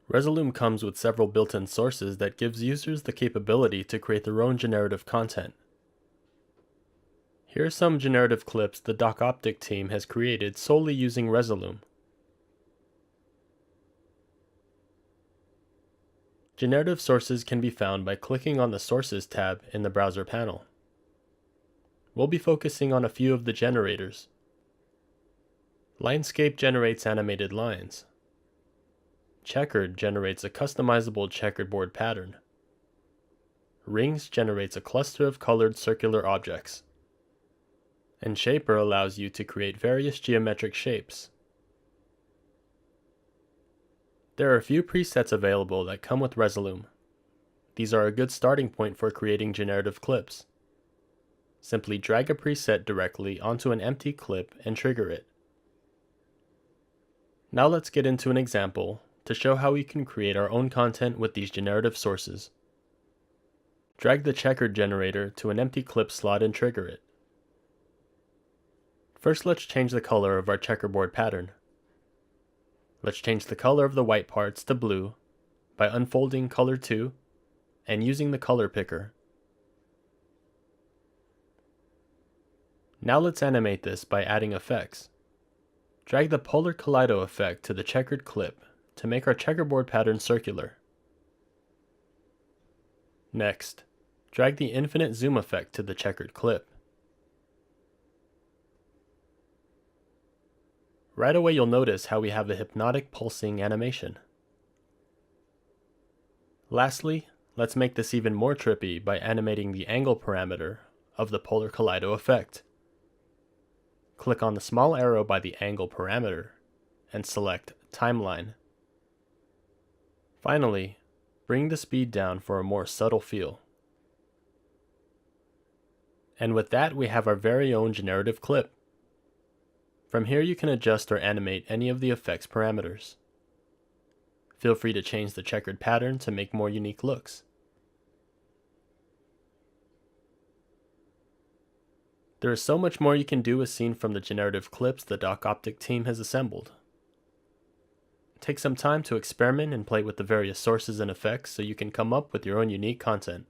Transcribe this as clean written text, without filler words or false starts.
Resolume comes with several built-in sources that gives users the capability to create their own generative content. Here are some generative clips the DocOptic team has created solely using Resolume. Generative sources can be found by clicking on the Sources tab in the browser panel. We'll be focusing on a few of the generators. Linescape generates animated lines. Checkered generates a customizable checkerboard pattern. Rings generates a cluster of colored circular objects. And Shaper allows you to create various geometric shapes. There are a few presets available that come with Resolume. These are a good starting point for creating generative clips. Simply drag a preset directly onto an empty clip and trigger it. Now let's get into an example to show how we can create our own content with these generative sources. Drag the checkered generator to an empty clip slot and trigger it. First, let's change the color of our checkerboard pattern. Let's change the color of the white parts to blue by unfolding Color 2 and using the color picker. Now let's animate this by adding effects. Drag the Polar Kaleido effect to the checkered clip to make our checkerboard pattern circular. Next, drag the Infinite Zoom effect to the checkered clip. Right away you'll notice how we have a hypnotic pulsing animation. Lastly, let's make this even more trippy by animating the angle parameter of the Polar Kaleido effect. Click on the small arrow by the angle parameter and select Timeline. Finally, bring the speed down for a more subtle feel. And with that, we have our very own generative clip. From here you can adjust or animate any of the effects parameters. Feel free to change the checkered pattern to make more unique looks. There is so much more you can do as seen from the generative clips the DocOptic team has assembled. Take some time to experiment and play with the various sources and effects so you can come up with your own unique content.